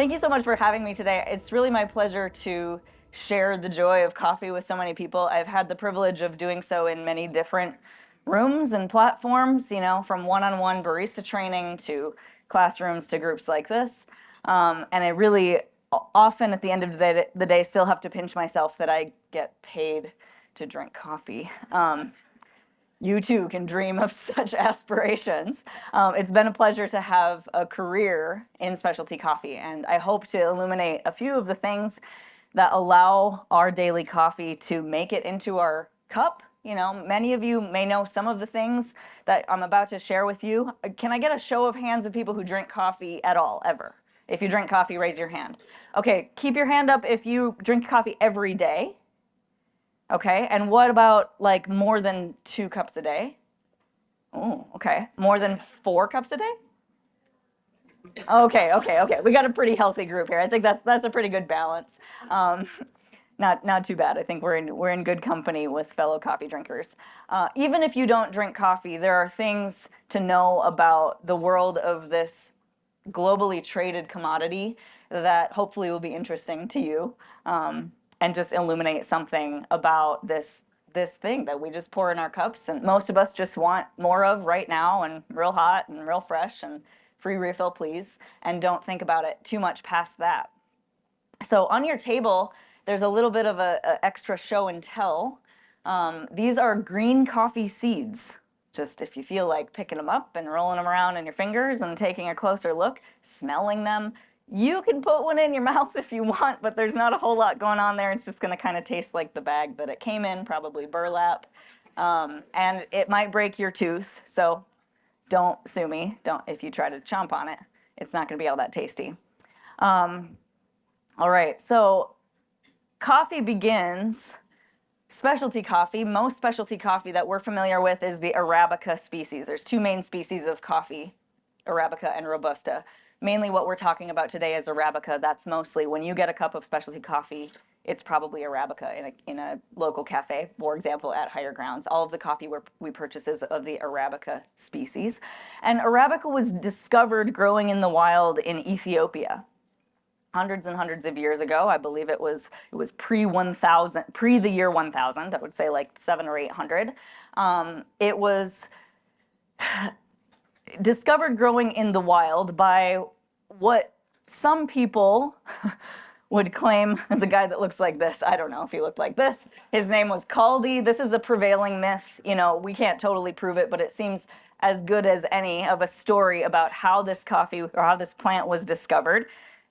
Thank you so much for having me today. It's really my pleasure to share the joy of coffee with so many people. I've had the privilege of doing so in many different rooms and platforms, from one-on-one barista training to classrooms to groups like this. And I really often at the end of the day still have to pinch myself that I get paid to drink coffee. You too can dream of such aspirations. It's been a pleasure to have a career in specialty coffee, and I hope to illuminate a few of the things that allow our daily coffee to make it into our cup. Many of you may know some of the things that I'm about to share with you. Can I get a show of hands of people who drink coffee at all, ever? If you drink coffee, raise your hand. Okay, keep your hand up if you drink coffee every day. Okay, and what about like more than 2 cups a day? Oh, okay. More than 4 cups a day? Okay. We got a pretty healthy group here. I think that's a pretty good balance. Not too bad. I think we're in good company with fellow coffee drinkers. Even if you don't drink coffee, there are things to know about the world of this globally traded commodity that hopefully will be interesting to you. And just illuminate something about this thing that we just pour in our cups, and most of us just want more of right now, and real hot and real fresh and free refill please, and don't think about it too much past that. So on your table there's a little bit of a extra show and tell. These are green coffee seeds. Just if you feel like picking them up and rolling them around in your fingers and taking a closer look, smelling them. You can put one in your mouth if you want, but there's not a whole lot going on there. It's just going to kind of taste like the bag that it came in, probably burlap. And it might break your tooth, so don't sue me. If you try to chomp on it. It's not going to be all that tasty. All right, so coffee begins, specialty coffee, most specialty coffee that we're familiar with is the Arabica species. There's 2 main species of coffee, Arabica and Robusta. Mainly what we're talking about today is Arabica. That's mostly when you get a cup of specialty coffee, it's probably Arabica in a local cafe, for example, at Higher Grounds. All of the coffee we purchase is of the Arabica species. And Arabica was discovered growing in the wild in Ethiopia. Hundreds and hundreds of years ago. I believe it was pre the year 1000, I would say like 700 or 800. It was discovered growing in the wild by what some people would claim is a guy that looks like this. I don't know if he looked like this. His name was Caldi. This is a prevailing myth. We can't totally prove it, but it seems as good as any of a story about how this coffee or how this plant was discovered.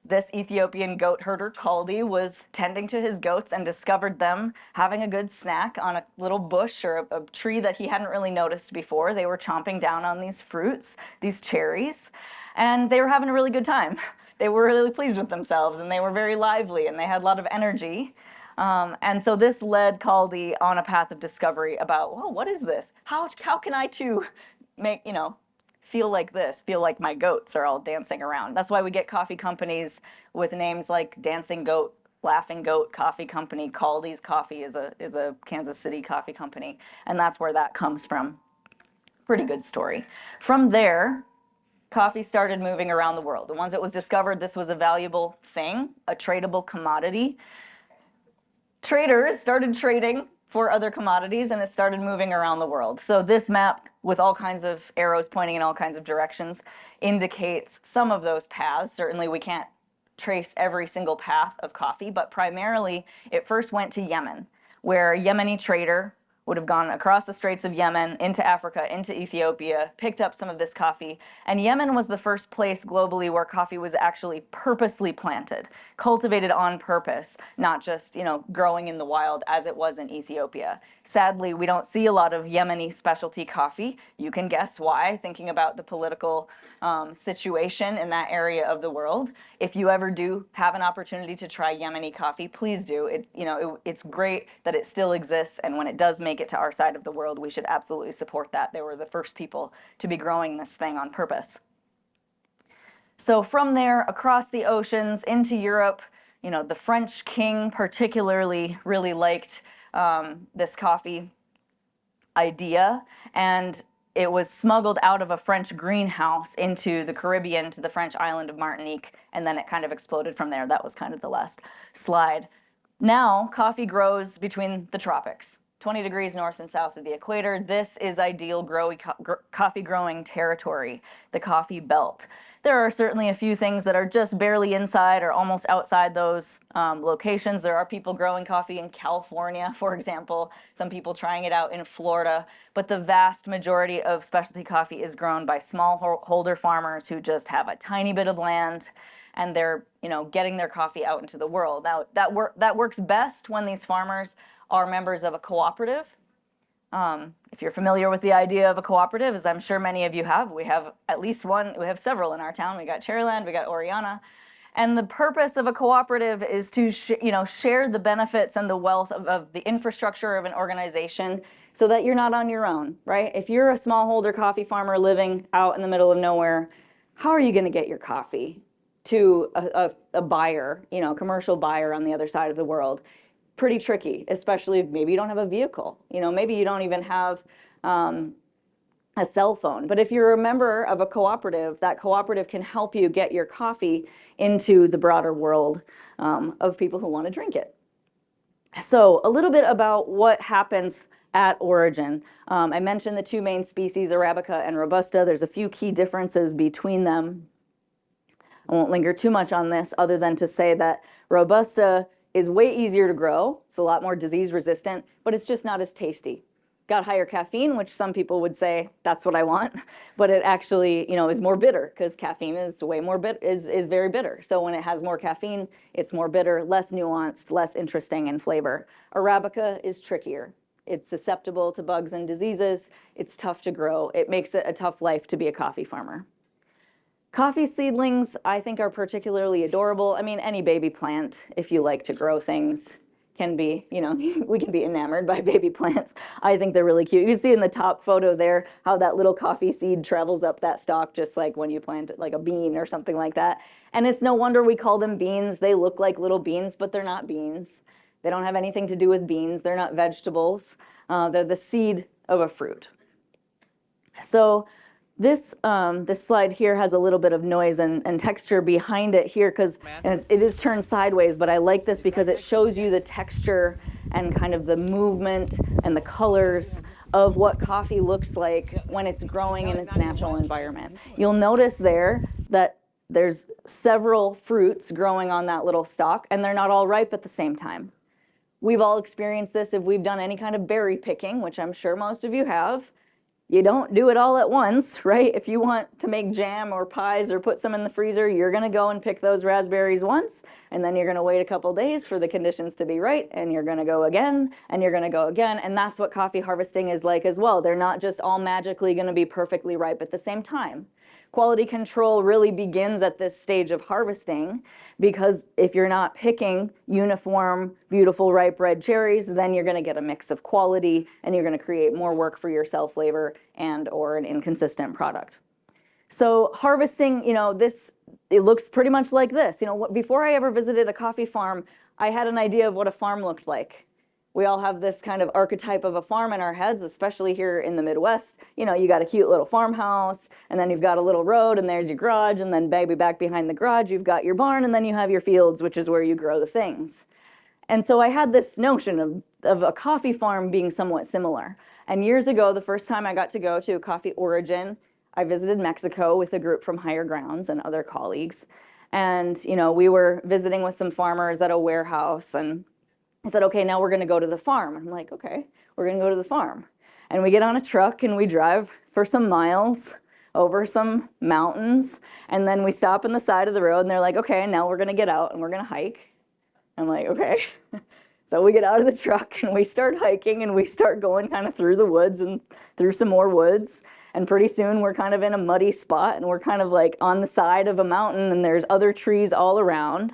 This Ethiopian goat herder, Caldi, was tending to his goats and discovered them having a good snack on a little bush or a tree that he hadn't really noticed before. They were chomping down on these fruits, these cherries, and they were having a really good time. They were really pleased with themselves, and they were very lively, and they had a lot of energy. And so this led Caldi on a path of discovery about, whoa, what is this? How can I too make, feel like this, feel like my goats are all dancing around. That's why we get coffee companies with names like Dancing Goat, Laughing Goat Coffee Company. Caldi's Coffee is a Kansas City coffee company, and that's where that comes from. Pretty good story. From there, coffee started moving around the world. And once it was discovered this was a valuable thing, a tradable commodity, traders started trading for other commodities, and it started moving around the world. So this map, with all kinds of arrows pointing in all kinds of directions, indicates some of those paths. Certainly we can't trace every single path of coffee, but primarily it first went to Yemen, where a Yemeni trader would have gone across the Straits of Yemen, into Africa, into Ethiopia, picked up some of this coffee. And Yemen was the first place globally where coffee was actually purposely planted, cultivated on purpose, not just, growing in the wild as it was in Ethiopia. Sadly, we don't see a lot of Yemeni specialty coffee. You can guess why, thinking about the political situation in that area of the world. If you ever do have an opportunity to try Yemeni coffee, please do. It's great that it still exists, and when it does make it to our side of the world, we should absolutely support that. They were the first people to be growing this thing on purpose. So from there, across the oceans into Europe, the French king particularly really liked this coffee idea, and it was smuggled out of a French greenhouse into the Caribbean to the French island of Martinique, and then it kind of exploded from there. That was kind of the last slide. Now, coffee grows between the tropics, 20 degrees north and south of the equator. This is ideal coffee growing territory, the coffee belt. There are certainly a few things that are just barely inside or almost outside those locations. There are people growing coffee in California, for example, some people trying it out in Florida, but the vast majority of specialty coffee is grown by smallholder farmers who just have a tiny bit of land, and they're, getting their coffee out into the world. Now, that works best when these farmers are members of a cooperative. If you're familiar with the idea of a cooperative, as I'm sure many of you have, we have at least one, we have several in our town. We got Cherryland, we got Oriana. And the purpose of a cooperative is to share the benefits and the wealth of the infrastructure of an organization so that you're not on your own, right? If you're a smallholder coffee farmer living out in the middle of nowhere, how are you going to get your coffee to a buyer, commercial buyer on the other side of the world? Pretty tricky, especially if maybe you don't have a vehicle, maybe you don't even have a cell phone. But if you're a member of a cooperative, that cooperative can help you get your coffee into the broader world of people who want to drink it. So a little bit about what happens at origin. I mentioned the two main species, Arabica and Robusta. There's a few key differences between them. I won't linger too much on this other than to say that Robusta is way easier to grow. It's a lot more disease resistant, but it's just not as tasty. Got higher caffeine, which some people would say that's what I want, but it actually, is more bitter because caffeine is way more is very bitter. So when it has more caffeine, it's more bitter, less nuanced, less interesting in flavor. Arabica is trickier. It's susceptible to bugs and diseases. It's tough to grow. It makes it a tough life to be a coffee farmer. Coffee seedlings, I think, are particularly adorable. I mean, any baby plant, if you like to grow things, can be, we can be enamored by baby plants. I think they're really cute. You see in the top photo there how that little coffee seed travels up that stalk, just like when you plant like a bean or something like that. And it's no wonder we call them beans. They look like little beans, but they're not beans. They don't have anything to do with beans. They're not vegetables. They're the seed of a fruit. So this slide here has a little bit of noise and texture behind it here because it is turned sideways, but I like this because it shows you the texture and kind of the movement and the colors of what coffee looks like when it's growing in its natural environment. You'll notice there that there's several fruits growing on that little stalk, and they're not all ripe at the same time. We've all experienced this if we've done any kind of berry picking, which I'm sure most of you have. You don't do it all at once, right? If you want to make jam or pies or put some in the freezer, you're going to go and pick those raspberries once, and then you're going to wait a couple days for the conditions to be right, and you're going to go again, and you're going to go again, and that's what coffee harvesting is like as well. They're not just all magically going to be perfectly ripe at the same time. Quality control really begins at this stage of harvesting because if you're not picking uniform, beautiful, ripe red cherries, then you're going to get a mix of quality and you're going to create more work for yourself flavor and or an inconsistent product. So harvesting, it looks pretty much like this. Before I ever visited a coffee farm, I had an idea of what a farm looked like. We all have this kind of archetype of a farm in our heads, especially here in the Midwest. You got a cute little farmhouse, and then you've got a little road, and there's your garage, and then maybe back behind the garage, you've got your barn, and then you have your fields, which is where you grow the things. And so I had this notion of a coffee farm being somewhat similar. And years ago, the first time I got to go to a coffee origin, I visited Mexico with a group from Higher Grounds and other colleagues. And, we were visiting with some farmers at a warehouse, and I said, okay, now we're going to go to the farm. I'm like, okay, we're going to go to the farm. And we get on a truck and we drive for some miles over some mountains. And then we stop on the side of the road and they're like, okay, now we're going to get out and we're going to hike. I'm like, okay. So we get out of the truck and we start hiking and we start going kind of through the woods and through some more woods. And pretty soon we're kind of in a muddy spot and we're kind of like on the side of a mountain and there's other trees all around.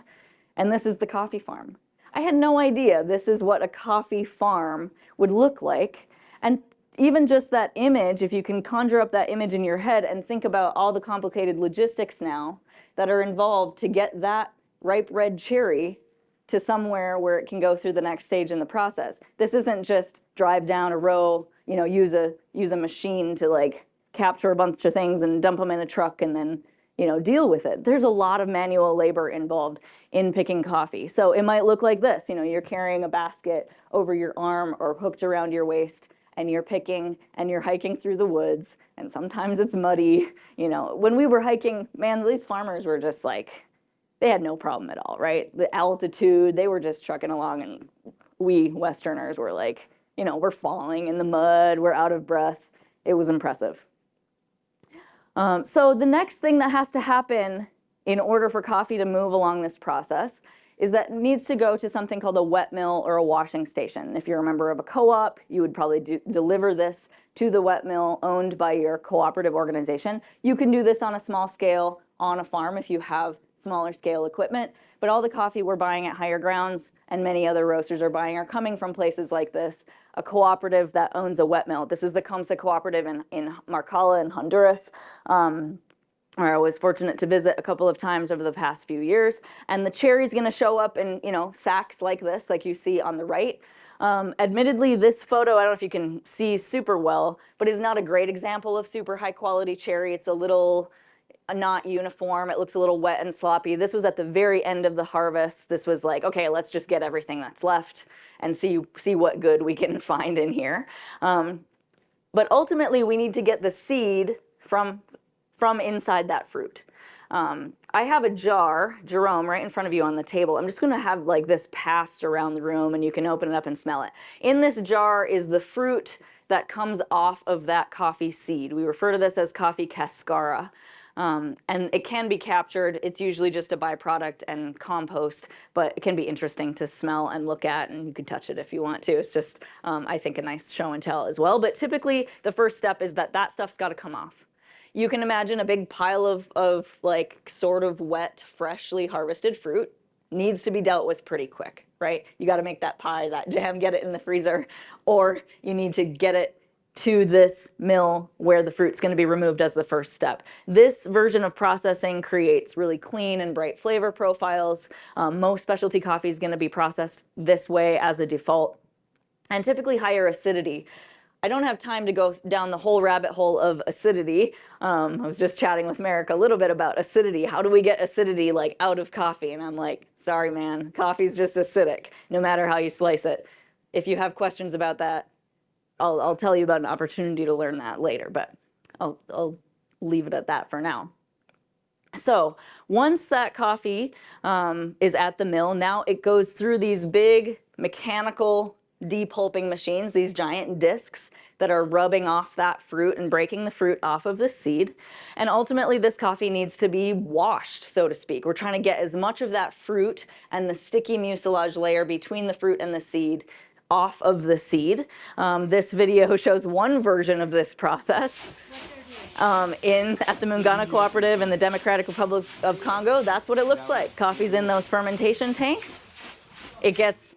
And this is the coffee farm. I had no idea this is what a coffee farm would look like. And even just that image, if you can conjure up that image in your head and think about all the complicated logistics now that are involved to get that ripe red cherry to somewhere where it can go through the next stage in the process. This isn't just drive down a row, use a machine to like capture a bunch of things and dump them in a truck and then, you know, deal with it. There's a lot of manual labor involved in picking coffee. So it might look like this, you know, you're carrying a basket over your arm or hooked around your waist, and you're picking and you're hiking through the woods, and sometimes it's muddy. You know, when we were hiking, man, these farmers were just like, they had no problem at all, right? The altitude, they were just trucking along, and we Westerners were like, you know, we're falling in the mud, we're out of breath. It was impressive. So the next thing that has to happen in order for coffee to move along this process is that it needs to go to something called a wet mill or a washing station. If you're a member of a co-op, you would probably deliver this to the wet mill owned by your cooperative organization. You can do this on a small scale on a farm if you have smaller scale equipment, but all the coffee we're buying at Higher Grounds and many other roasters are buying are coming from places like this, a cooperative that owns a wet mill. This is the Comsa Cooperative in Marcala in Honduras. Where I was fortunate to visit a couple of times over the past few years. And the cherry's gonna show up in, you know, sacks like this, like you see on the right. Admittedly, this photo, I don't know if you can see super well, but is not a great example of super high quality cherry. It's a little not uniform. It looks a little wet and sloppy. This was at the very end of the harvest. This was like, okay, let's just get everything that's left and see what good we can find in here. But ultimately, we need to get the seed from inside that fruit. I have a jar, Jerome, right in front of you on the table. I'm just gonna have like this passed around the room and you can open it up and smell it. In this jar is the fruit that comes off of that coffee seed. We refer to this as coffee cascara. And it can be captured. It's usually just a byproduct and compost, but it can be interesting to smell and look at, and you can touch it if you want to. It's just, I think, a nice show and tell as well. But typically, the first step is that stuff's got to come off. You can imagine a big pile of like sort of wet, freshly harvested fruit needs to be dealt with pretty quick, right? You got to make that pie, that jam, get it in the freezer, or you need to get it to this mill where the fruit's going to be removed as the first step. This version of processing creates really clean and bright flavor profiles. Most specialty coffee is going to be processed this way as a default, and typically higher acidity. I don't have time to go down the whole rabbit hole of acidity. I was just chatting with Merrick a little bit about acidity. How do we get acidity like out of coffee? And I'm like, sorry, man, coffee's just acidic, no matter how you slice it. If you have questions about that, I'll tell you about an opportunity to learn that later, but I'll leave it at that for now. So once that coffee is at the mill, now it goes through these big mechanical depulping machines, these giant discs that are rubbing off that fruit and breaking the fruit off of the seed. And ultimately this coffee needs to be washed, so to speak. We're trying to get as much of that fruit and the sticky mucilage layer between the fruit and the seed off of the seed. This video shows one version of this process at the Muungano Cooperative in the Democratic Republic of Congo. That's what it looks like. Coffee's in those fermentation tanks. It gets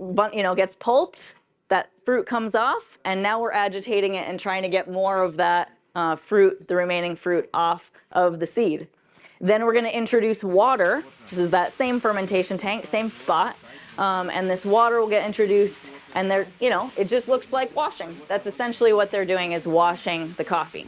pulped. That fruit comes off, and now we're agitating it and trying to get more of that fruit, the remaining fruit, off of the seed. Then we're going to introduce water. This is that same fermentation tank, same spot. And this water will get introduced, and it just looks like washing. That's essentially what they're doing, is washing the coffee.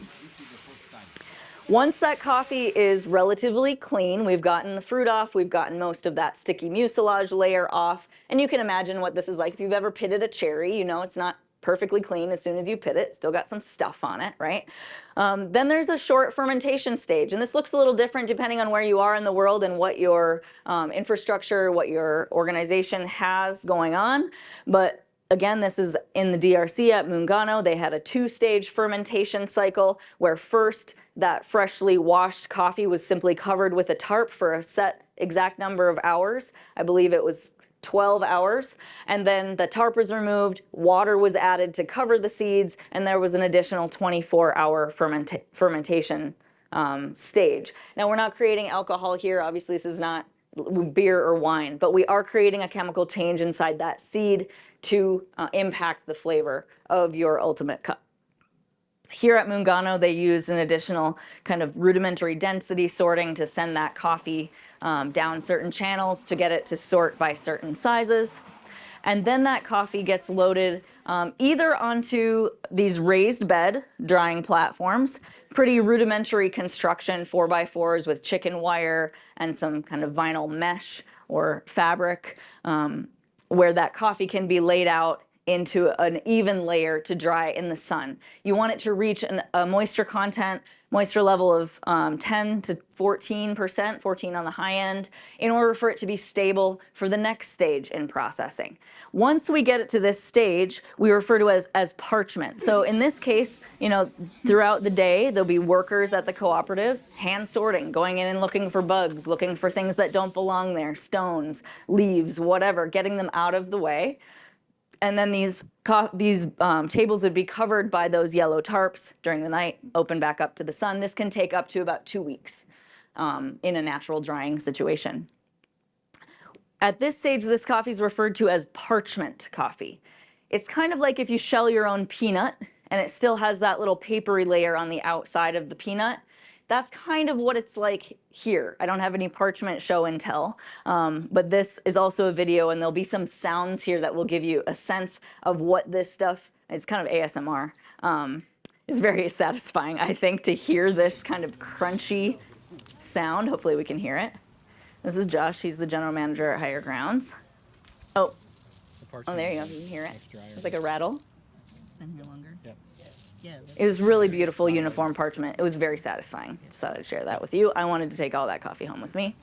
Once that coffee is relatively clean, we've gotten the fruit off, we've gotten most of that sticky mucilage layer off, and you can imagine what this is like. If you've ever pitted a cherry, you know it's not perfectly clean as soon as you pit it. Still got some stuff on it, right? Then there's a short fermentation stage, and this looks a little different depending on where you are in the world and what your infrastructure, what your organization has going on. But again, this is in the DRC at Muungano. They had a 2-stage fermentation cycle where first that freshly washed coffee was simply covered with a tarp for a set exact number of hours. I believe it was 12 hours, and then the tarp was removed, water was added to cover the seeds, and there was an additional 24-hour fermentation stage. Now, we're not creating alcohol here. Obviously, this is not beer or wine, but we are creating a chemical change inside that seed to impact the flavor of your ultimate cup. Here at Muungano, they use an additional kind of rudimentary density sorting to send that coffee down certain channels to get it to sort by certain sizes. And then that coffee gets loaded either onto these raised bed drying platforms, pretty rudimentary construction, 4x4s with chicken wire and some kind of vinyl mesh or fabric, where that coffee can be laid out into an even layer to dry in the sun. You want it to reach a moisture level of 10 to 14%, 14 on the high end, in order for it to be stable for the next stage in processing. Once we get it to this stage, we refer to as parchment. So in this case, throughout the day, there'll be workers at the cooperative hand sorting, going in and looking for bugs, looking for things that don't belong there, stones, leaves, whatever, getting them out of the way. And then these tables would be covered by those yellow tarps during the night, open back up to the sun. This can take up to about 2 weeks in a natural drying situation. At this stage, this coffee is referred to as parchment coffee. It's kind of like if you shell your own peanut and it still has that little papery layer on the outside of the peanut. That's kind of what it's like here. I don't have any parchment show and tell, but this is also a video, and there'll be some sounds here that will give you a sense of what this stuff, it's kind of ASMR. It's very satisfying, I think, to hear this kind of crunchy sound. Hopefully we can hear it. This is Josh, he's the general manager at Higher Grounds. Oh, there you go, you can hear it. It's like a rattle. It's been here longer. Yep. Yeah, it was really beautiful, uniform parchment. It was very satisfying. Just thought I'd share that with you. I wanted to take all that coffee home with me.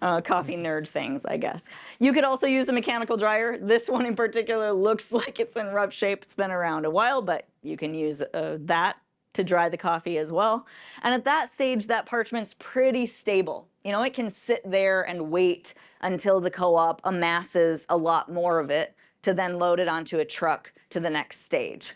Coffee nerd things, I guess. You could also use a mechanical dryer. This one in particular looks like it's in rough shape. It's been around a while, but you can use that to dry the coffee as well. And at that stage, that parchment's pretty stable. It can sit there and wait until the co-op amasses a lot more of it to then load it onto a truck to the next stage.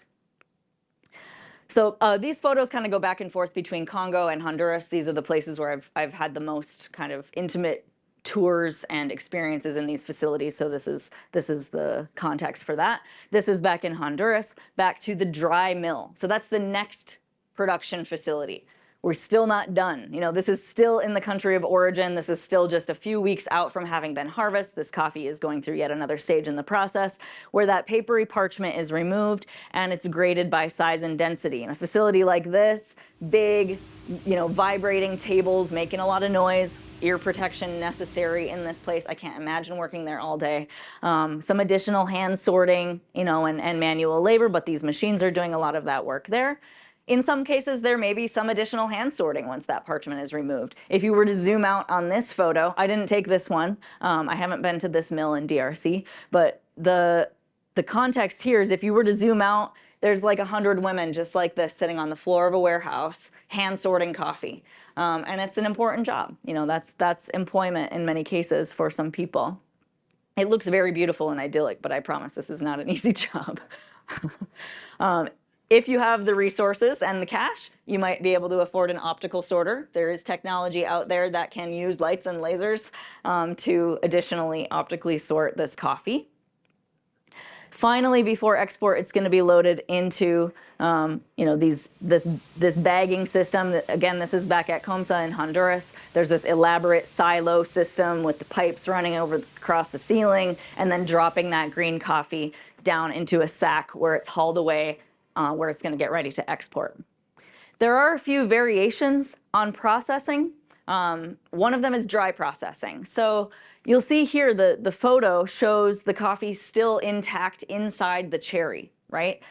So these photos kind of go back and forth between Congo and Honduras. These are the places where I've had the most kind of intimate tours and experiences in these facilities. So this is the context for that. This is back in Honduras, back to the dry mill. So that's the next production facility. We're still not done. This is still in the country of origin. This is still just a few weeks out from having been harvested. This coffee is going through yet another stage in the process where that papery parchment is removed and it's graded by size and density. In a facility like this, big, vibrating tables, making a lot of noise, ear protection necessary in this place. I can't imagine working there all day. Some additional hand sorting, and manual labor, but these machines are doing a lot of that work there. In some cases, there may be some additional hand sorting once that parchment is removed. If you were to zoom out on this photo, I didn't take this one. I haven't been to this mill in DRC, but the context here is if you were to zoom out, there's like 100 women just like this sitting on the floor of a warehouse, hand sorting coffee. And it's an important job. That's employment in many cases for some people. It looks very beautiful and idyllic, but I promise this is not an easy job. If you have the resources and the cash, you might be able to afford an optical sorter. There is technology out there that can use lights and lasers to additionally optically sort this coffee. Finally, before export, it's going to be loaded into this bagging system. Again, this is back at Comsa in Honduras. There's this elaborate silo system with the pipes running across the ceiling and then dropping that green coffee down into a sack where it's hauled away, where it's going to get ready to export. There are a few variations on processing. One of them is dry processing. So you'll see here the photo shows the coffee still intact inside the cherry, right?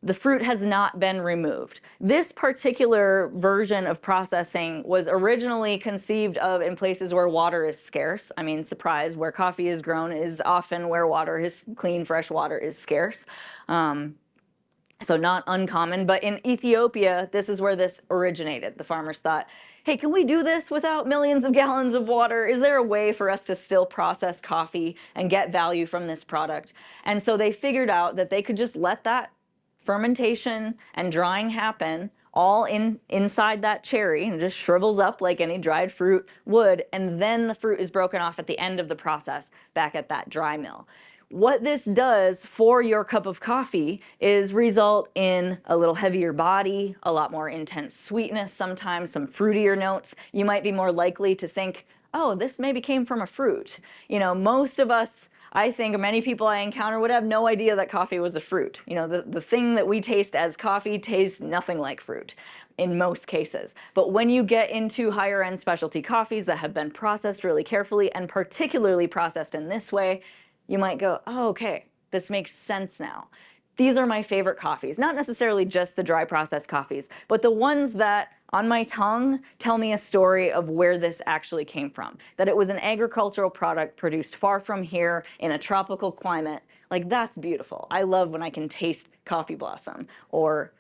The fruit has not been removed. This particular version of processing was originally conceived of in places where water is scarce. I mean, surprise, where coffee is grown is often where clean, fresh water is scarce. So not uncommon, but in Ethiopia, this is where this originated. The farmers thought, hey, can we do this without millions of gallons of water? Is there a way for us to still process coffee and get value from this product? And so they figured out that they could just let that fermentation and drying happen all inside that cherry, and it just shrivels up like any dried fruit would, and then the fruit is broken off at the end of the process back at that dry mill. What this does for your cup of coffee is result in a little heavier body, a lot more intense sweetness, sometimes some fruitier notes. You might be more likely to think, oh, this maybe came from a fruit. Most of us, I think many people I encounter would have no idea that coffee was a fruit. You know, the thing that we taste as coffee tastes nothing like fruit in most cases. But when you get into higher end specialty coffees that have been processed really carefully and particularly processed in this way, you might go, oh, okay, this makes sense now. These are my favorite coffees, not necessarily just the dry processed coffees, but the ones that on my tongue tell me a story of where this actually came from. That it was an agricultural product produced far from here in a tropical climate. Like, that's beautiful. I love when I can taste coffee blossom or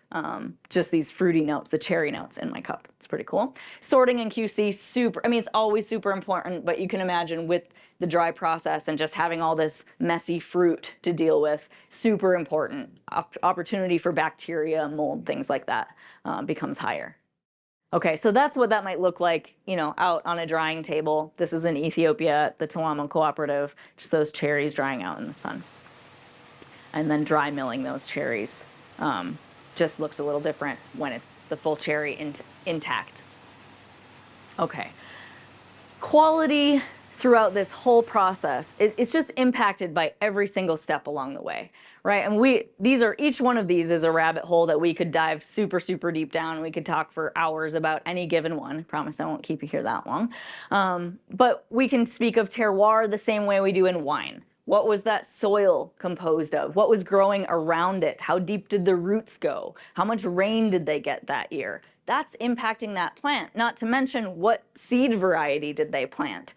just these fruity notes, the cherry notes in my cup. It's pretty cool. Sorting and QC, super, I mean, it's always super important, but you can imagine with the dry process and just having all this messy fruit to deal with, super important. Opportunity for bacteria, mold, things like that becomes higher. Okay, so that's what that might look like, you know, out on a drying table. This is in Ethiopia at the Telamo Cooperative, just those cherries drying out in the sun. And then dry milling those cherries. Just looks a little different when it's the full cherry intact. Okay. Quality throughout this whole process, it's just impacted by every single step along the way, right? And each one of these is a rabbit hole that we could dive super, super deep down. We could talk for hours about any given one. I promise I won't keep you here that long. But we can speak of terroir the same way we do in wine. What was that soil composed of? What was growing around it? How deep did the roots go? How much rain did they get that year? That's impacting that plant, not to mention what seed variety did they plant.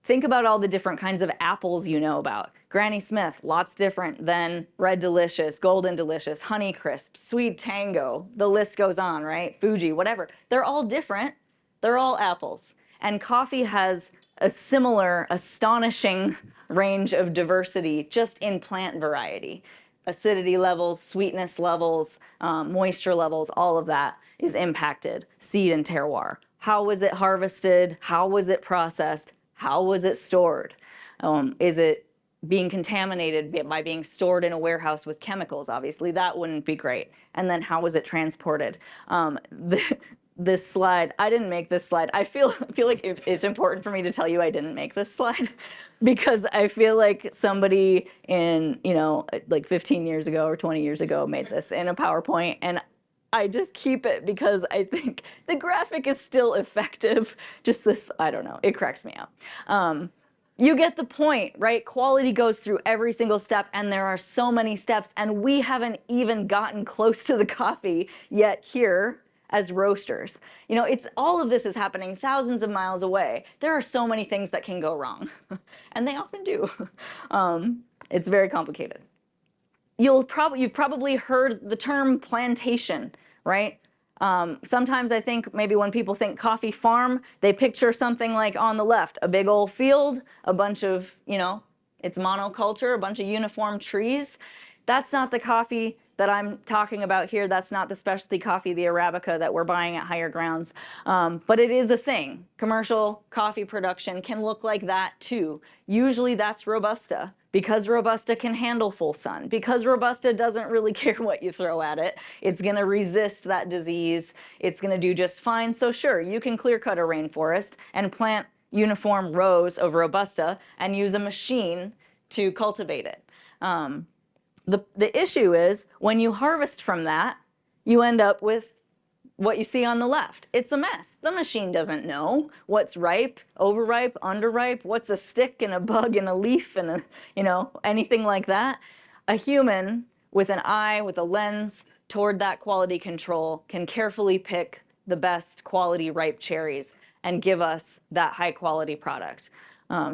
Think about all the different kinds of apples you know about. Granny Smith, lots different than Red Delicious, Golden Delicious, Honey Crisp, Sweet Tango, the list goes on, right? Fuji, whatever. They're all different. They're all apples. And coffee has a similar, astonishing range of diversity just in plant variety. Acidity levels, sweetness levels, moisture levels, all of that is impacted. Seed and terroir. How was it harvested? How was it processed? How was it stored? Is it being contaminated by being stored in a warehouse with chemicals? Obviously, that wouldn't be great. And then how was it transported? This slide, I didn't make this slide. I feel like it's important for me to tell you I didn't make this slide because I feel like somebody in, you know, like 15 years ago or 20 years ago made this in a PowerPoint, and I just keep it because I think the graphic is still effective. Just this, I don't know, it cracks me up. You get the point, right? Quality goes through every single step, and there are so many steps, and we haven't even gotten close to the coffee yet here as roasters. You know, all of this is happening thousands of miles away. There are so many things that can go wrong, and they often do. It's very complicated. You've probably heard the term plantation, right? Sometimes I think maybe when people think coffee farm, they picture something like on the left, a big old field, a bunch of, you know, it's monoculture, a bunch of uniform trees. That's not the coffee that I'm talking about here. That's not the specialty coffee, the Arabica that we're buying at higher grounds. But it is a thing. Commercial coffee production can look like that too. Usually that's Robusta, because Robusta can handle full sun, because Robusta doesn't really care what you throw at it. It's gonna resist that disease. It's gonna do just fine. So sure, you can clear cut a rainforest and plant uniform rows of Robusta and use a machine to cultivate it. The issue is when you harvest from that, you end up with what you see on the left. It's a mess. The machine doesn't know what's ripe, overripe, underripe, what's a stick and a bug and a leaf and a, you know, anything like that. A human with an eye, with a lens toward that quality control can carefully pick the best quality ripe cherries and give us that high quality product.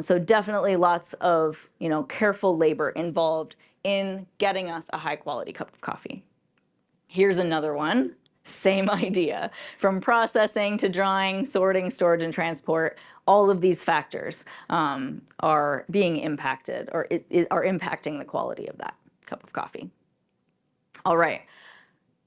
So definitely lots of, you know, careful labor involved in getting us a high quality cup of coffee. Here's another one, same idea. From processing to drying, sorting, storage, and transport, all of these factors are being impacted or are impacting the quality of that cup of coffee. All right,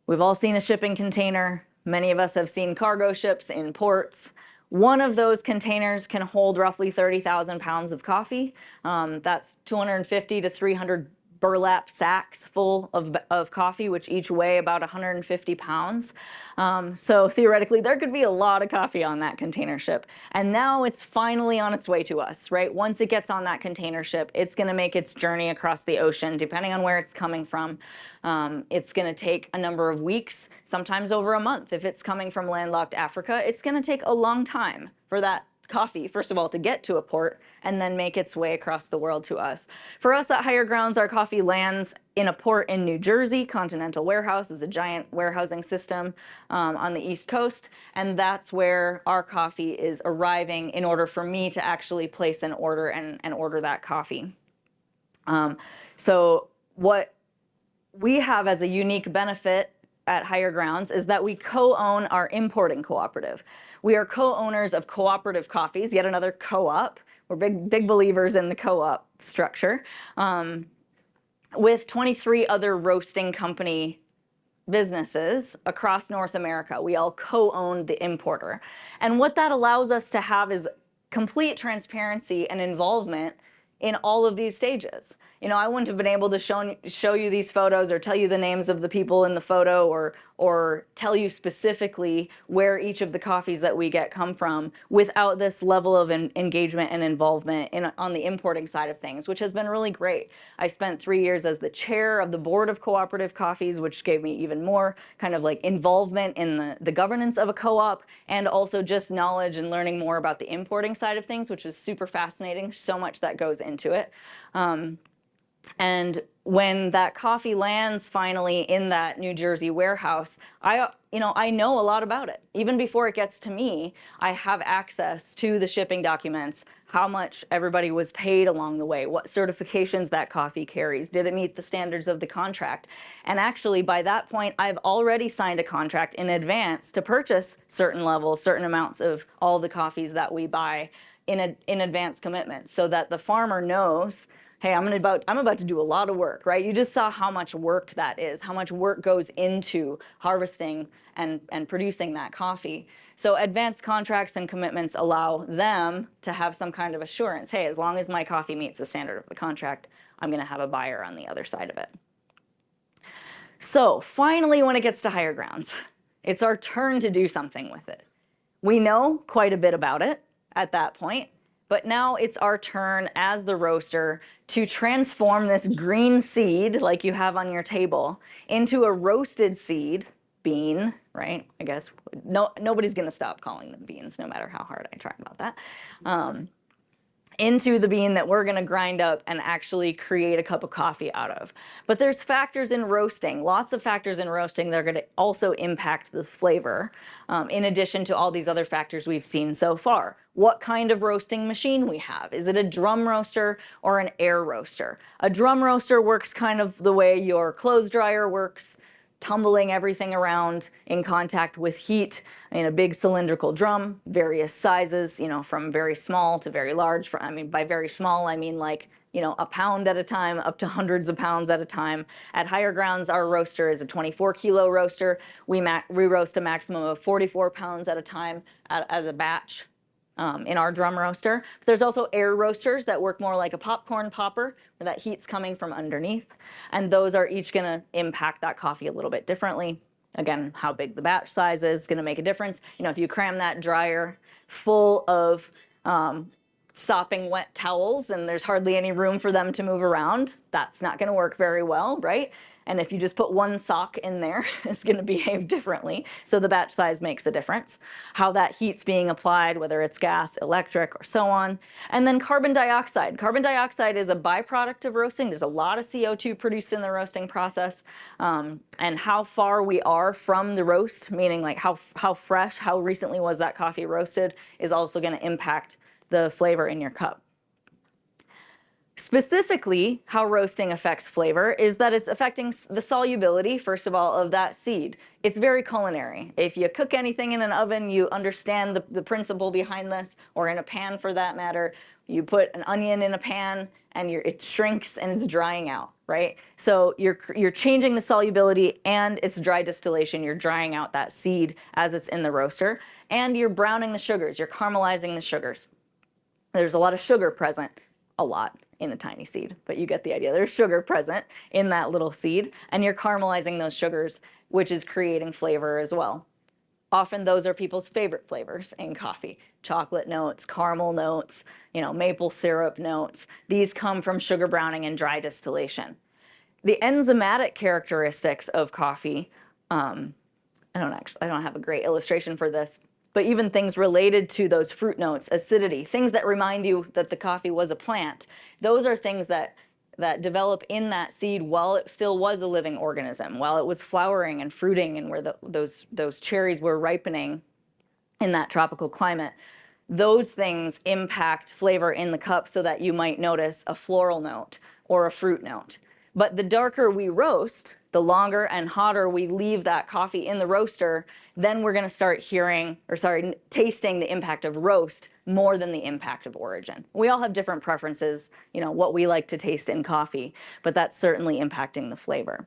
we've all seen a shipping container. Many of us have seen cargo ships in ports. One of those containers can hold roughly 30,000 pounds of coffee. That's 250 to 300 burlap sacks full of coffee, which each weigh about 150 pounds. So theoretically, there could be a lot of coffee on that container ship. And now it's finally on its way to us, right? Once it gets on that container ship, it's going to make its journey across the ocean, depending on where it's coming from. It's going to take a number of weeks, sometimes over a month. If it's coming from landlocked Africa, it's going to take a long time for that coffee, first of all, to get to a port and then make its way across the world to us. For us at Higher Grounds, our coffee lands in a port in New Jersey. Continental Warehouse is a giant warehousing system on the East Coast, and that's where our coffee is arriving in order for me to actually place an order and order that coffee. So what we have as a unique benefit at Higher Grounds is that we co-own our importing cooperative. We are co-owners of Cooperative Coffees, yet another co-op. We're big believers in the co-op structure, with 23 other roasting company businesses across North America. We all co-own the importer. And what that allows us to have is complete transparency and involvement in all of these stages. You know, I wouldn't have been able to show you these photos or tell you the names of the people in the photo or tell you specifically where each of the coffees that we get come from without this level of engagement and involvement on the importing side of things, which has been really great. I spent 3 years as the chair of the board of Cooperative Coffees, which gave me even more kind of like involvement in the governance of a co-op, and also just knowledge and learning more about the importing side of things, which is super fascinating, so much that goes into it. And when that coffee lands finally in that New Jersey warehouse, I know a lot about it. Even before it gets to me, I have access to the shipping documents, how much everybody was paid along the way, what certifications that coffee carries, did it meet the standards of the contract. And actually, by that point, I've already signed a contract in advance to purchase certain levels, certain amounts of all the coffees that we buy in advance commitments, so that the farmer knows, hey, I'm about to do a lot of work, right? You just saw how much work that is, how much work goes into harvesting and producing that coffee. So advanced contracts and commitments allow them to have some kind of assurance. Hey, as long as my coffee meets the standard of the contract, I'm going to have a buyer on the other side of it. So finally, when it gets to Higher Grounds, it's our turn to do something with it. We know quite a bit about it at that point, but now it's our turn as the roaster to transform this green seed, like you have on your table, into a roasted seed, bean, right? I guess nobody's going to stop calling them beans, no matter how hard I try about that. Into the bean that we're going to grind up and actually create a cup of coffee out of. But there's factors in roasting, lots of factors in roasting that are going to also impact the flavor, in addition to all these other factors we've seen so far. What kind of roasting machine we have? Is it a drum roaster or an air roaster? A drum roaster works kind of the way your clothes dryer works, tumbling everything around in contact with heat in a big cylindrical drum, various sizes, from very small to very large. By very small, I mean like, a pound at a time up to hundreds of pounds at a time. At Higher Grounds, our roaster is a 24-kilo roaster. We roast a maximum of 44 pounds at a time as a batch. In our drum roaster. But there's also air roasters that work more like a popcorn popper, where that heat's coming from underneath. And those are each going to impact that coffee a little bit differently. Again, how big the batch size is going to make a difference. If you cram that dryer full of sopping wet towels and there's hardly any room for them to move around, that's not going to work very well, right? And if you just put one sock in there, it's going to behave differently. So the batch size makes a difference. How that heat's being applied, whether it's gas, electric, or so on. And then carbon dioxide. Carbon dioxide is a byproduct of roasting. There's a lot of CO2 produced in the roasting process. And how far we are from the roast, meaning like how fresh, how recently was that coffee roasted, is also going to impact the flavor in your cup. Specifically, how roasting affects flavor is that it's affecting the solubility, first of all, of that seed. It's very culinary. If you cook anything in an oven, you understand the principle behind this, or in a pan for that matter. You put an onion in a pan and it shrinks and it's drying out, right? So you're changing the solubility and it's dry distillation. You're drying out that seed as it's in the roaster, and you're browning the sugars. You're caramelizing the sugars. There's a lot of sugar present. A lot. in a tiny seed, but you get the idea. There's sugar present in that little seed, and you're caramelizing those sugars, which is creating flavor as well. Often those are people's favorite flavors in coffee. Chocolate notes, caramel notes, maple syrup notes. These come from sugar browning and dry distillation. The enzymatic characteristics of coffee, I don't have a great illustration for this, but even things related to those fruit notes, acidity, things that remind you that the coffee was a plant, those are things that develop in that seed while it still was a living organism, while it was flowering and fruiting and where those cherries were ripening in that tropical climate. Those things impact flavor in the cup so that you might notice a floral note or a fruit note. But the darker we roast, the longer and hotter we leave that coffee in the roaster, then we're going to start tasting the impact of roast more than the impact of origin. We all have different preferences, what we like to taste in coffee, but that's certainly impacting the flavor.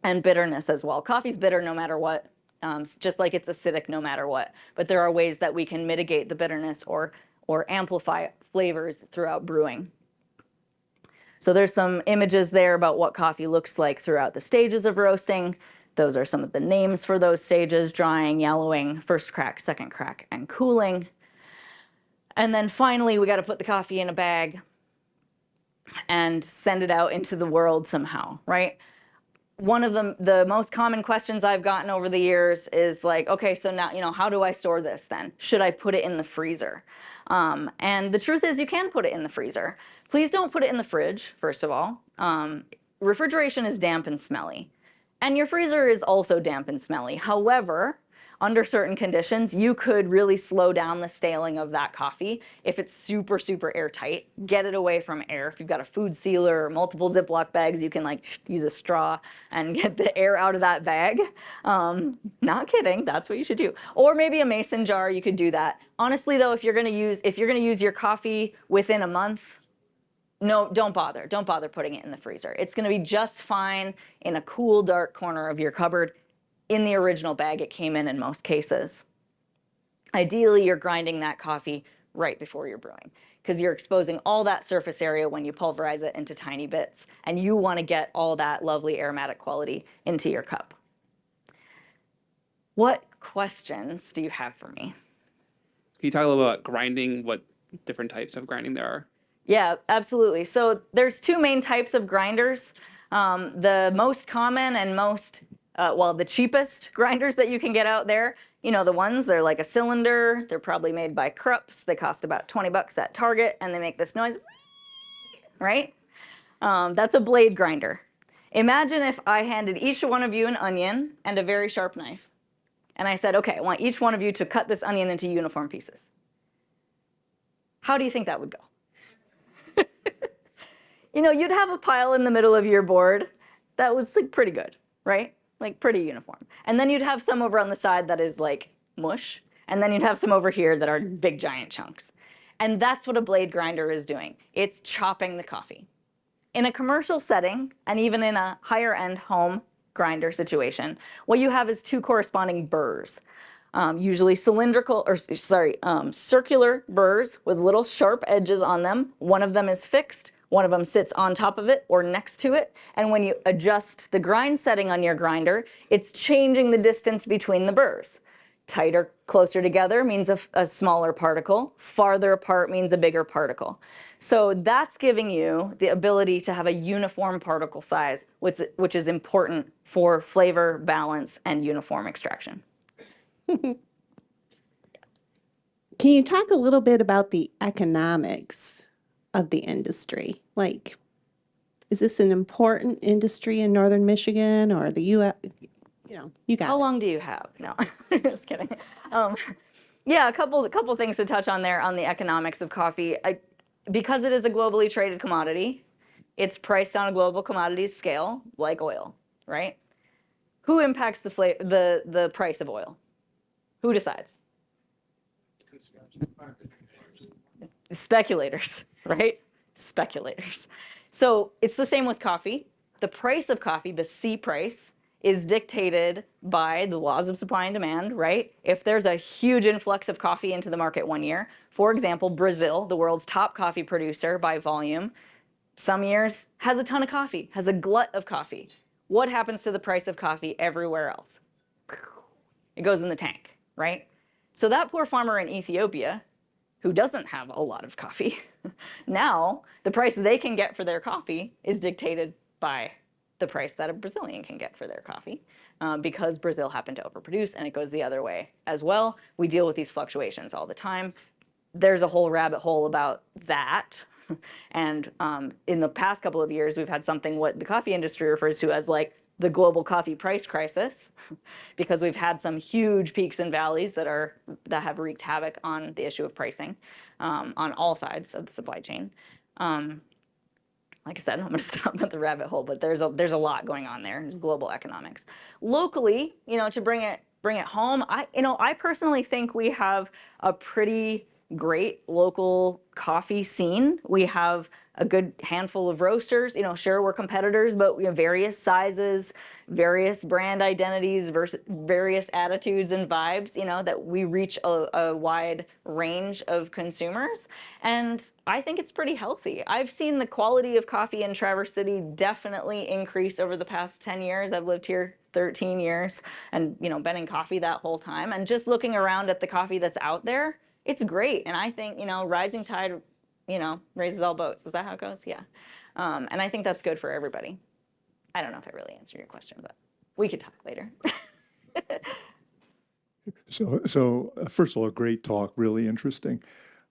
And bitterness as well. Coffee's bitter no matter what, just like it's acidic no matter what. But there are ways that we can mitigate the bitterness or amplify flavors throughout brewing. So there's some images there about what coffee looks like throughout the stages of roasting. Those are some of the names for those stages: drying, yellowing, first crack, second crack, and cooling. And then finally, we got to put the coffee in a bag and send it out into the world somehow, right? One of the most common questions I've gotten over the years is like, okay, so now, how do I store this then? Should I put it in the freezer? And the truth is you can put it in the freezer. Please don't put it in the fridge, first of all. Refrigeration is damp and smelly. And your freezer is also damp and smelly. However, under certain conditions, you could really slow down the staling of that coffee if it's super, super airtight. Get it away from air. If you've got a food sealer or multiple Ziploc bags, you can use a straw and get the air out of that bag. Not kidding, that's what you should do. Or maybe a mason jar, you could do that. Honestly though, if you're gonna use your coffee within a month, no, don't bother. Don't bother putting it in the freezer. It's gonna be just fine in a cool, dark corner of your cupboard in the original bag it came in most cases. Ideally, you're grinding that coffee right before you're brewing because you're exposing all that surface area when you pulverize it into tiny bits, and you want to get all that lovely aromatic quality into your cup. What questions do you have for me? Can you talk a little about grinding, what different types of grinding there are? Yeah, absolutely. So there's two main types of grinders. The most common and the cheapest grinders that you can get out there, the ones, they're like a cylinder. They're probably made by Krups. They cost about $20 at Target, and they make this noise, right? That's a blade grinder. Imagine if I handed each one of you an onion and a very sharp knife, and I said, okay, I want each one of you to cut this onion into uniform pieces. How do you think that would go? You'd have a pile in the middle of your board that was pretty good, right? Pretty uniform. And then you'd have some over on the side that is mush. And then you'd have some over here that are big giant chunks. And that's what a blade grinder is doing. It's chopping the coffee. In a commercial setting, and even in a higher end home grinder situation, what you have is two corresponding burrs. Usually circular burrs with little sharp edges on them. One of them is fixed. One of them sits on top of it or next to it. And when you adjust the grind setting on your grinder, it's changing the distance between the burrs. Tighter, closer together means a smaller particle. Farther apart means a bigger particle. So that's giving you the ability to have a uniform particle size, which is important for flavor, balance, and uniform extraction. Can you talk a little bit about the economics of the industry? Is this an important industry in northern Michigan or the U.S.? You got How it. long do you have? No, just kidding. Yeah, a couple things to touch on there on the economics of coffee. Because it is a globally traded commodity, it's priced on a global commodities scale, like oil, right? Who impacts the price of oil? Who decides? Speculators, right? Speculators. So it's the same with coffee. The price of coffee, the C price, is dictated by the laws of supply and demand, right? If there's a huge influx of coffee into the market one year, for example, Brazil, the world's top coffee producer by volume, some years has a ton of coffee, has a glut of coffee. What happens to the price of coffee everywhere else? It goes in the tank, right? So that poor farmer in Ethiopia who doesn't have a lot of coffee, now the price they can get for their coffee is dictated by the price that a Brazilian can get for their coffee, because Brazil happened to overproduce, and it goes the other way as well. We deal with these fluctuations all the time. There's a whole rabbit hole about that. And in the past couple of years, we've had something what the coffee industry refers to as like the global coffee price crisis, because we've had some huge peaks and valleys that have wreaked havoc on the issue of pricing on all sides of the supply chain. Like I said, I'm going to stop at the rabbit hole, but there's a lot going on there. There's global economics. Locally, to bring it home, I personally think we have a pretty great local coffee scene. We have a good handful of roasters. Sure, we're competitors, but we have various sizes, various brand identities, various attitudes and vibes, that we reach a wide range of consumers. And I think it's pretty healthy. I've seen the quality of coffee in Traverse City definitely increase over the past 10 years. I've lived here 13 years and, been in coffee that whole time. And just looking around at the coffee that's out there, it's great. And I think, rising tide, raises all boats. Is that how it goes? Yeah. And I think that's good for everybody. I don't know if I really answered your question, but we could talk later. So first of all, great talk, really interesting.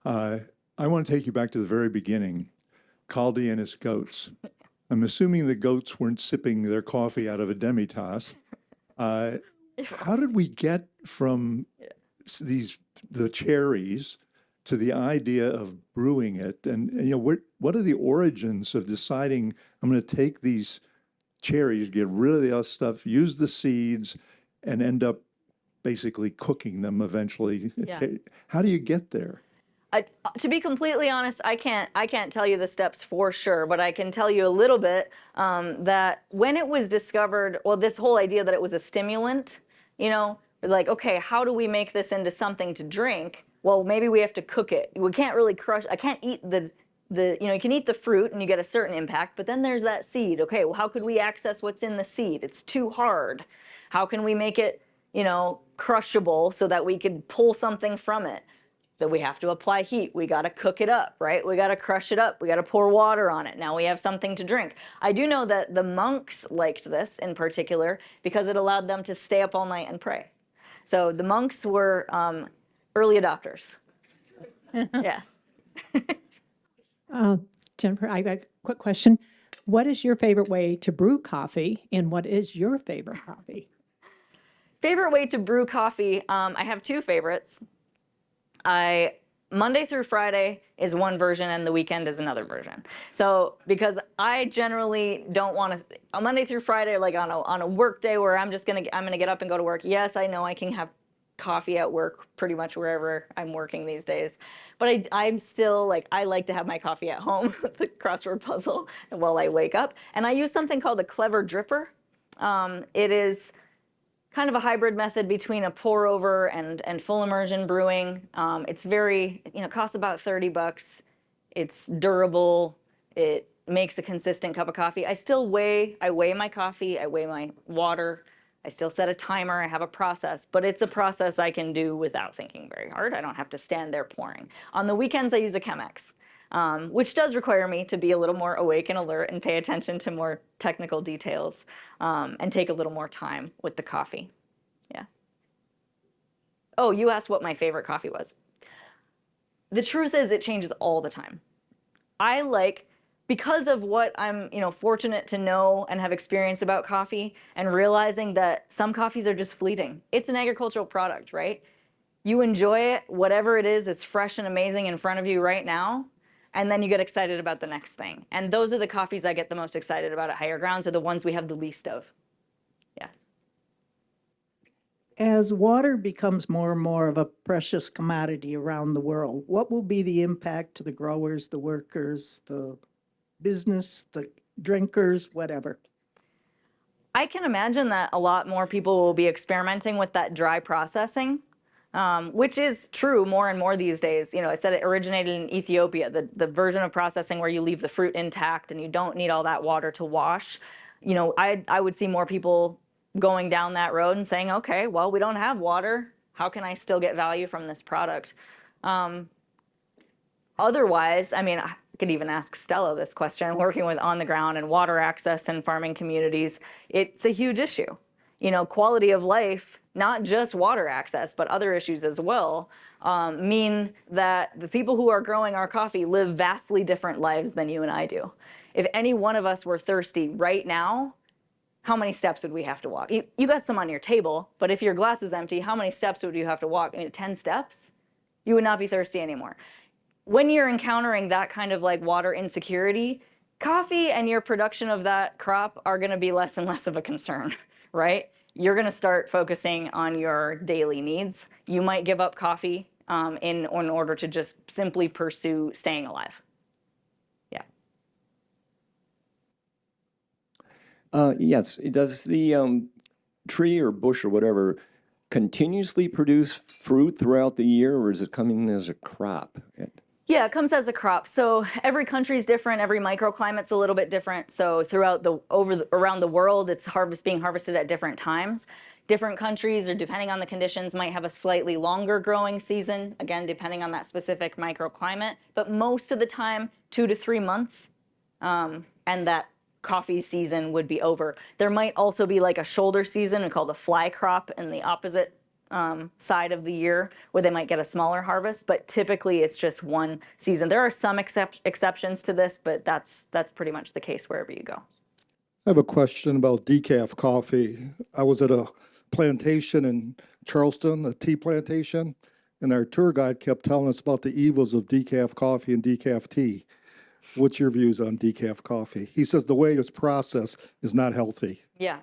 I want to take you back to the very beginning, Caldi and his goats. I'm assuming the goats weren't sipping their coffee out of a demitasse. How did we get from the cherries to the idea of brewing it? And what are the origins of deciding I'm going to take these cherries, get rid of the other stuff, use the seeds, and end up basically cooking them eventually? Yeah. How do you get there? To be completely honest, I can't tell you the steps for sure, but I can tell you a little bit that when it was discovered, well, this whole idea that it was a stimulant, like, okay, how do we make this into something to drink? Well, maybe we have to cook it. We can't really crush. I can't eat you can eat the fruit and you get a certain impact, but then there's that seed. Okay, well, how could we access what's in the seed? It's too hard. How can we make it, crushable so that we could pull something from it? So we have to apply heat. We got to cook it up, right? We got to crush it up. We got to pour water on it. Now we have something to drink. I do know that the monks liked this in particular because it allowed them to stay up all night and pray. So the monks were early adopters. Yeah. Jennifer, I got a quick question. What is your favorite way to brew coffee, and what is your favorite coffee? Favorite way to brew coffee, I have two favorites. Monday through Friday is one version and the weekend is another version. So because I generally don't want to, Monday through Friday, like on a work day where I'm gonna get up and go to work. Yes, I know I can have coffee at work pretty much wherever I'm working these days. But I'm still I like to have my coffee at home, the crossword puzzle, while I wake up. And I use something called a clever dripper. It is kind of a hybrid method between a pour over and full immersion brewing. It's very, costs about $30. It's durable. It makes a consistent cup of coffee. I weigh my coffee, I weigh my water. I still set a timer, I have a process, but it's a process I can do without thinking very hard. I don't have to stand there pouring. On the weekends, I use a Chemex, which does require me to be a little more awake and alert and pay attention to more technical details and take a little more time with the coffee. Yeah. Oh, you asked what my favorite coffee was. The truth is it changes all the time. Because of what I'm, fortunate to know and have experienced about coffee and realizing that some coffees are just fleeting. It's an agricultural product, right? You enjoy it, whatever it is, it's fresh and amazing in front of you right now, and then you get excited about the next thing. And those are the coffees I get the most excited about at Higher Grounds, are the ones we have the least of. Yeah. As water becomes more and more of a precious commodity around the world, what will be the impact to the growers, the workers, the business, the drinkers, whatever? I can imagine that a lot more people will be experimenting with that dry processing. which is true more and more these days. You know, it said it originated in Ethiopia, the version of processing where you leave the fruit intact and you don't need all that water to wash. You know, I would see more people going down that road and saying, okay, well, we don't have water. How can I still get value from this product? Otherwise, I mean, I could even ask Stella this question, working with on the ground and water access in farming communities, it's a huge issue. You know, quality of life, not just water access, but other issues as well, mean that the people who are growing our coffee live vastly different lives than you and I do. If any one of us were thirsty right now, how many steps would we have to walk? You got some on your table, but if your glass is empty, how many steps would you have to walk? I mean, 10 steps? You would not be thirsty anymore. When you're encountering that kind of like water insecurity, coffee and your production of that crop are going to be less and less of a concern, right? You're going to start focusing on your daily needs. You might give up coffee in order to just simply pursue staying alive. Yeah. Yes. Does the tree or bush or whatever continuously produce fruit throughout the year, or is it coming as a crop? Yeah, it comes as a crop. So every country is different. Every microclimate's a little bit different. So throughout around the world, it's being harvested at different times. Different countries, or depending on the conditions, might have a slightly longer growing season. Again, depending on that specific microclimate. But most of the time, 2 to 3 months, and that coffee season would be over. There might also be like a shoulder season called a fly crop in the opposite side of the year where they might get a smaller harvest, but typically it's just one season. There are some exceptions to this, but that's pretty much the case wherever you go. I have a question about decaf coffee. I was at a plantation in Charleston, a tea plantation, and our tour guide kept telling us about the evils of decaf coffee and decaf tea. What's your views on decaf coffee? He says the way it's processed is not healthy. Yeah.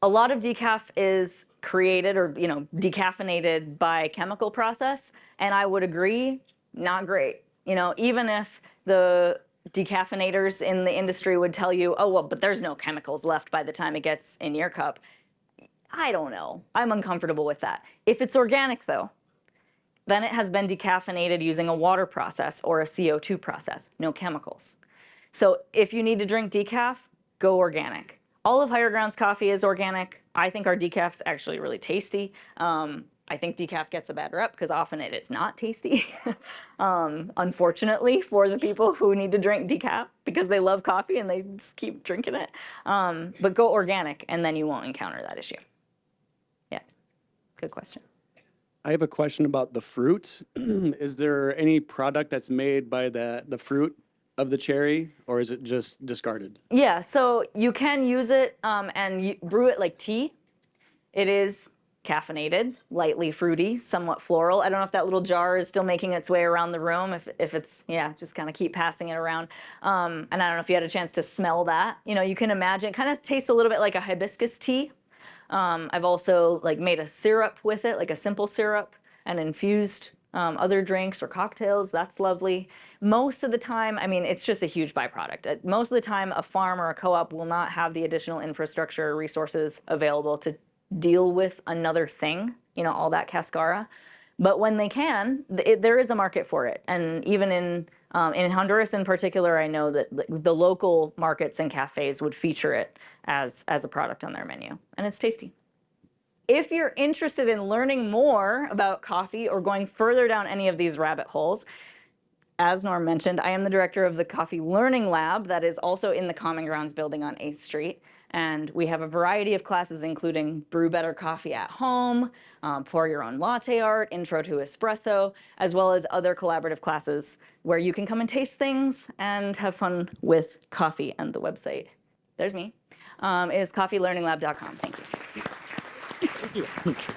A lot of decaf is created or, you know, decaffeinated by chemical process, and I would agree, not great. You know, even if the decaffeinators in the industry would tell you, oh, well, but there's no chemicals left by the time it gets in your cup. I don't know. I'm uncomfortable with that. If it's organic, though, then it has been decaffeinated using a water process or a CO2 process, no chemicals. So if you need to drink decaf, go organic. All of Higher Ground's coffee is organic. I think our decaf's actually really tasty. I think decaf gets a bad rep because often it is not tasty, unfortunately, for the people who need to drink decaf because they love coffee and they just keep drinking it. But go organic and then you won't encounter that issue. Yeah, good question. I have a question about the fruit. Is there any product that's made by the fruit of the cherry, or is it just discarded? Yeah, so you can use it and brew it like tea. It is caffeinated, lightly fruity, somewhat floral. I don't know if that little jar is still making its way around the room, if it's, yeah, just kind of keep passing it around. And I don't know if you had a chance to smell that. You know, you can imagine, it kind of tastes a little bit like a hibiscus tea. I've also like made a syrup with it, like a simple syrup, and infused other drinks or cocktails. That's lovely. Most of the time, I mean, it's just a huge byproduct. Most of the time, a farm or a co-op will not have the additional infrastructure or resources available to deal with another thing, you know, all that cascara. But when they can, there is a market for it. And even in Honduras in particular, I know that the local markets and cafes would feature it as a product on their menu. And it's tasty. If you're interested in learning more about coffee or going further down any of these rabbit holes, as Norm mentioned, I am the director of the Coffee Learning Lab that is also in the Common Grounds building on 8th Street. And we have a variety of classes, including brew better coffee at home, pour your own latte art, intro to espresso, as well as other collaborative classes where you can come and taste things and have fun with coffee. And the website, there's me, is coffeelearninglab.com. Thank you. Thank you.